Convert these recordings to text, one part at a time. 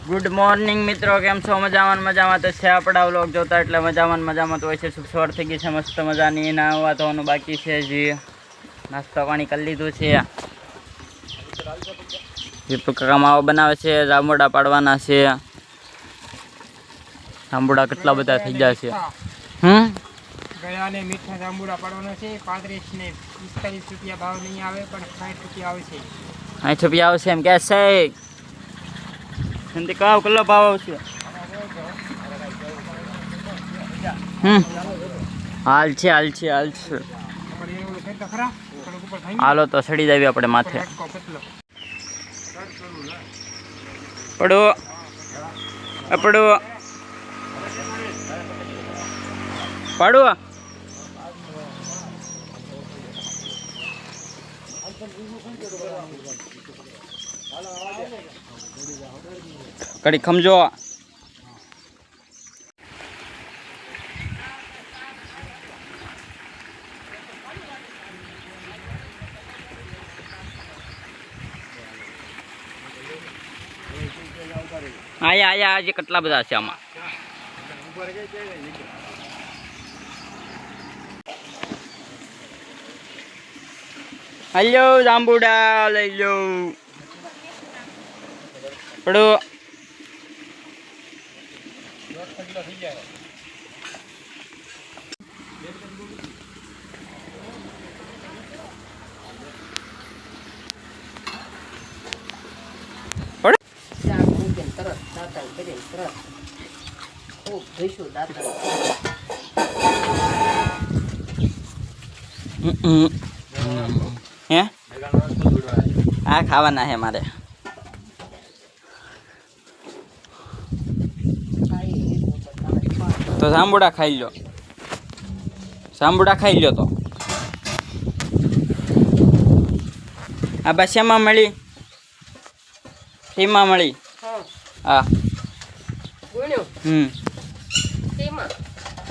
Good morning મિત્રો, કેમ છો? મજામાં તો છે આપણા વ્લોગ જોતા એટલે મજામાં તો હોય છે. સવાર થઈ ગઈ છે મસ્ત મજાની. નાહવા ધોવાનું બાકી છે, હજી નાસ્તા પાણી કરી લીધું છે. દીપક કાકા માવો બનાવે છે, જાંબુડા પાડવાના છે. જાંબુડા કેટલા બધા થઈ ગયા છે. ગયા ને મીઠા જાંબુડા પાડવાના છે. 35 ને 45 રૂપિયા ભાવ નહીં આવે, પણ 60 રૂપિયા આવશે. 60 રૂપિયા આવશે એમ કે છે. સંતી કાવ કેટલો ભાવ આવશે? હાલ છે હાલો તો સડી જાવી આપણે માથે. પડો પાડો કડી ખમજો. આયા આજે કેટલા બધા છે આમાં. હલો જાંબુડા લઈ લો. પડો હે આ ખાવાના હે મારે. તો જાંબુડા ખાઈ લો, તો આ બસ એમાં મળી, ફીમાં મળી. હા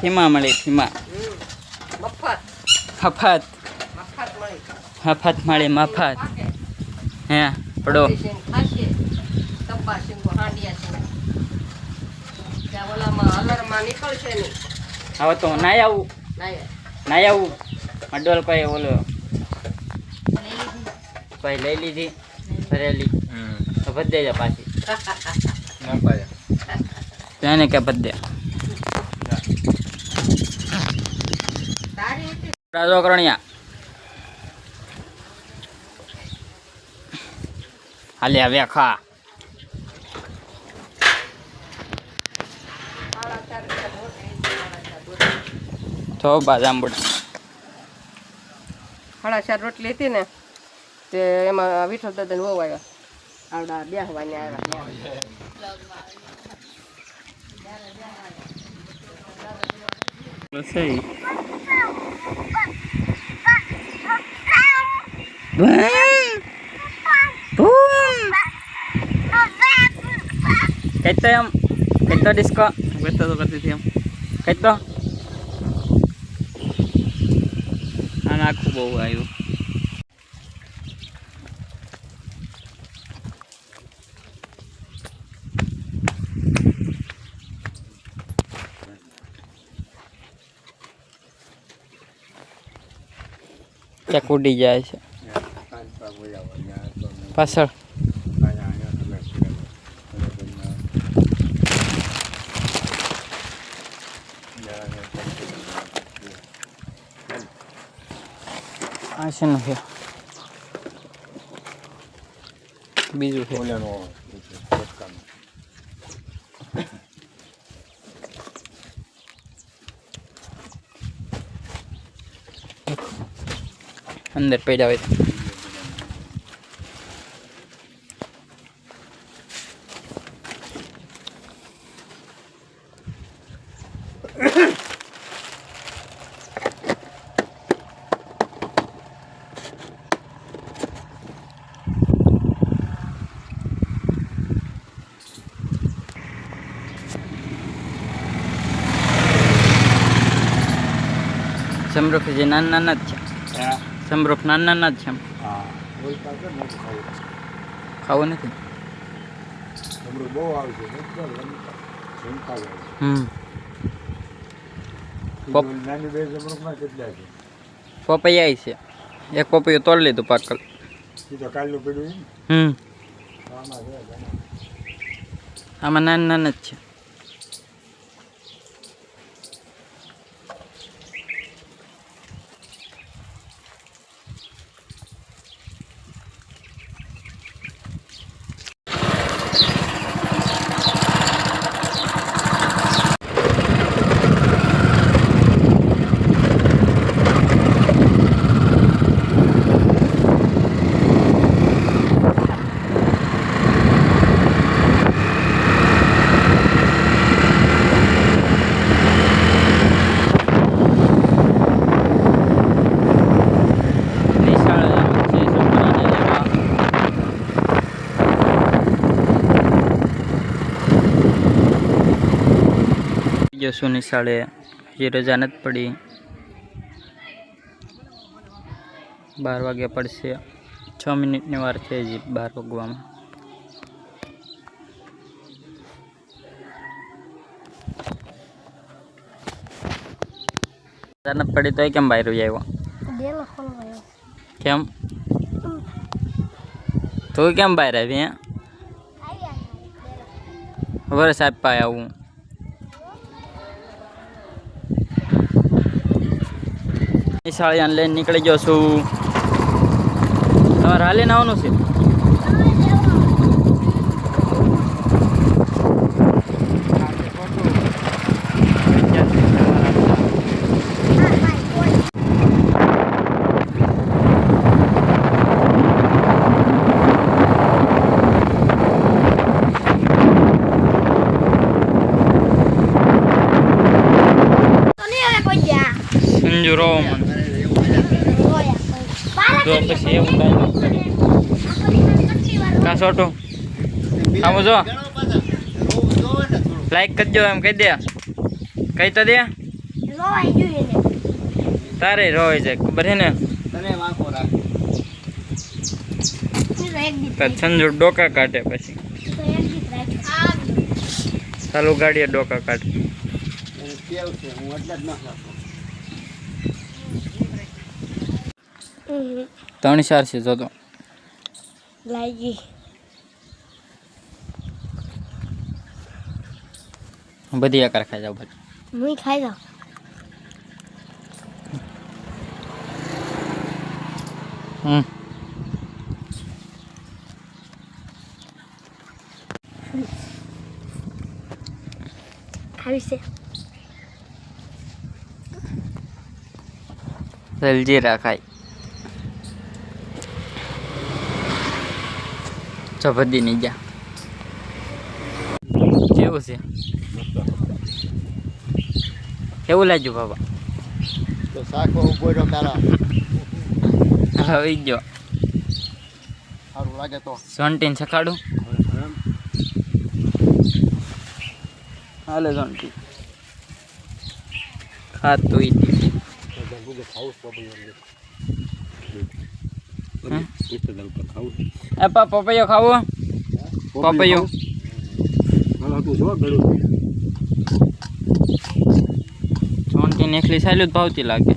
ફીમાં મળી, ફીમાં મફત મળી, મફત. હે પડો હવે તો નાય આવું અડોલ કોઈ ઓલો કોઈ લઈ લીધી ભરેલી તો ભદ્દે જા પાછી તેને કે ભદ્દે રાજો કરણિયા હાલે હવે ખા. તો જાંબુડા 4 રોટલી હતી ને તે એમાં વિઠ્ઠલ દાદા ને આવ્યા આવડા બેહવાની કેટલો ડિસ્કો તો કરતી હતી એમ કેટલો નાખું બહુ આવ્યું. ચક ઉડી જાય છે પાછળ. આ છે ને બીજું છે અંદર પડ્યા હોય. સમરૂખ જે નાના જ છે. સમરૂખ નાના જ છે. ખાવું નથી. બહુ આવશે નાની બે જમરૂકમાં કેટલા છે પપૈયા છે એક પપૈયું તોડી લીધું પાકલ એ તો કાલનું પડ્યું આમાં છે આમાં નાના નાના જ છે જશું નિશાળે હજી રજા નથી પડી 12 વાગ્યા પડશે 6 મિનિટની વાર છે હજી 12 વાગવામાં રજા નથી પડી તો કેમ બહાર આવ્યો કેમ તું કેમ બહાર આવી વરસ આપવા આવું નિશાળિયાને લઈને નીકળી ગયો છું તમારે હાલીને આવવાનું છે સંજુ રો મને જો પછી એવું ડાયલોગ કરી કા છોટું આમ જો લાઈક કરજો એમ કહી દે કહી તો દે તારે રોય જાય ખબર છે ને સંજુ ડોકા કાઢે પછી ચાલુ ગાડીએ ડોકા કાઢે ત્રણ ચાર છે જો તો લાગી બધી આકાર ખાઈ જાવ ભાઈ હું ખાઈ જાઉં ખાવી છે જલજીરા ખાય ચપદી નહીં જા કેવું છે કેવું લાગ્યું બાબા તો શાક ઉભો રહ્યો પેલા હવે ગયો સારું લાગે તો સોન્ટીને સખાડું હાલે સોન્ટી ખાતું ઈ પપૈયો ખાવો પપૈયો સોન્ટીને એકલી સાયલું જ ભાવતી લાગે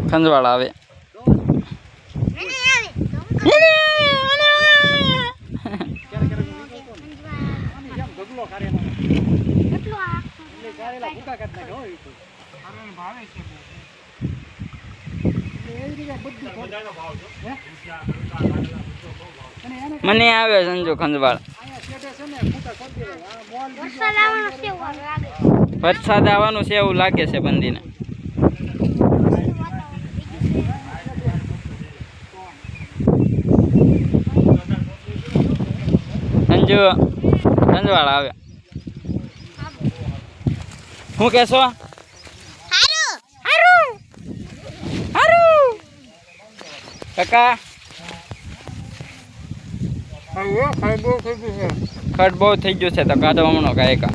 ખંજવાળ આવે મને આવે સંજુ ખંજવાળ. વરસાદ આવવાનો છે એવું લાગે. વરસાદ આવવાનું છે એવું લાગે છે બંદીને. સંજુ ખંજવાળ આવે. શું કહેશો? કાકા ખાઈ બહુ થઈ ગયું છે. ખડ બહુ થઈ ગયું છે તો કાઢો હમણો કાંઈ કા.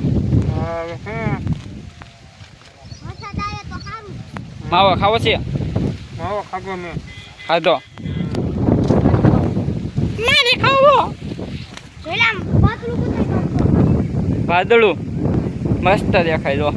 વરસાદ આવે તો સારું. માવો ખાવો છે? માવો ખાધો મેં. ખાધો. મારે ખાવો. પેલા પાતળું કુતરું વાદળું મસ્ત દેખાય જો.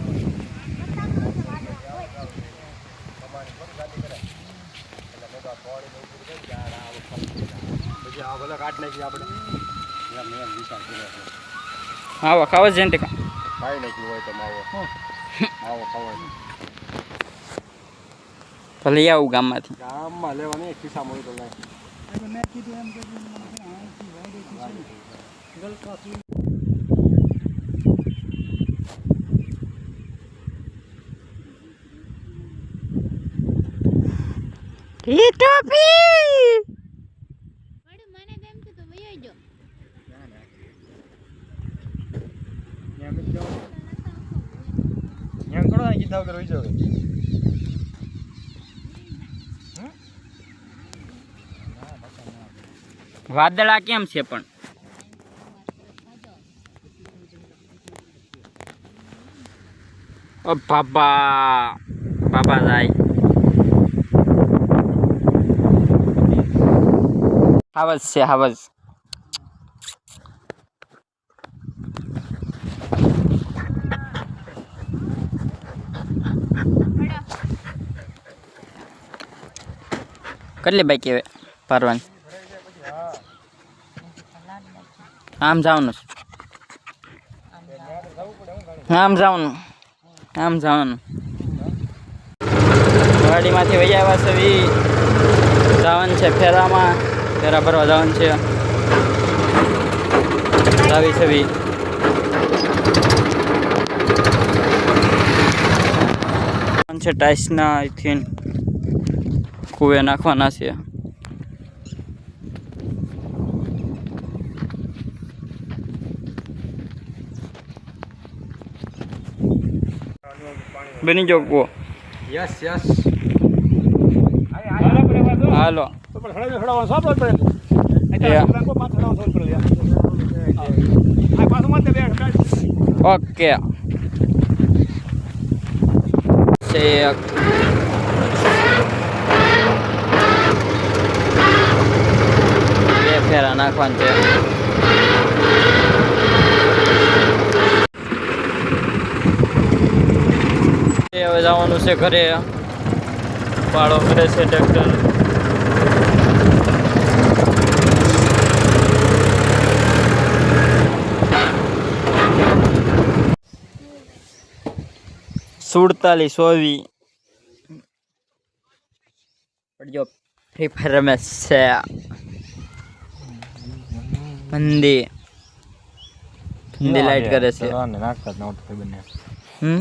માવો ખાવો છે ને ખાઈ નાખ્યું હોય તો માવો ખાવાનો તો લઈ આવું ગામમાંથી. ગામમાં લેવાની ખિસ્સામાં હોય તો લાય. એમ થોડા કીધા વગર હોય જાવ. વાદળા કેમ છે પણ? ઓ બાબા બાબા જાય. હાવજ છે હાવજ. કેટલી બાઈક હવે પારવાની? આમ જવાનું આમ જવાનું. વાડીમાંથી વહી આવ્યા છે. જવાનું છે ફેરામાં. ફેરા ભરવા જવાનું છે. આવી છે ટાઈસના અહીંથી કુવે નાખવાના છે. બની જો કુવો. Yes yes. હાલો. ઓકે. એક બે ફેરા નાખવાનું છે. હવે જવાનું છે ઘરે. પાળો કરે છે ટ્રેક્ટર. સુડતાલીસ 24 પડજો. ફ્રી ફાયર રમે છે મંદી લાઈટ કરે છે. નાખતા હમ